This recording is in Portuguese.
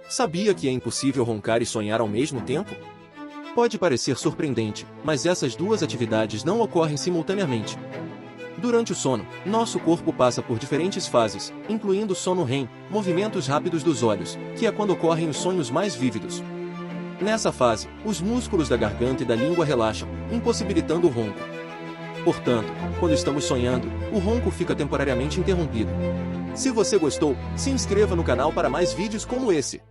Sabia que é impossível roncar e sonhar ao mesmo tempo? Pode parecer surpreendente, mas essas duas atividades não ocorrem simultaneamente. Durante o sono, nosso corpo passa por diferentes fases, incluindo sono REM, movimentos rápidos dos olhos, que é quando ocorrem os sonhos mais vívidos. Nessa fase, os músculos da garganta e da língua relaxam, impossibilitando o ronco. Portanto, quando estamos sonhando, o ronco fica temporariamente interrompido. Se você gostou, se inscreva no canal para mais vídeos como esse.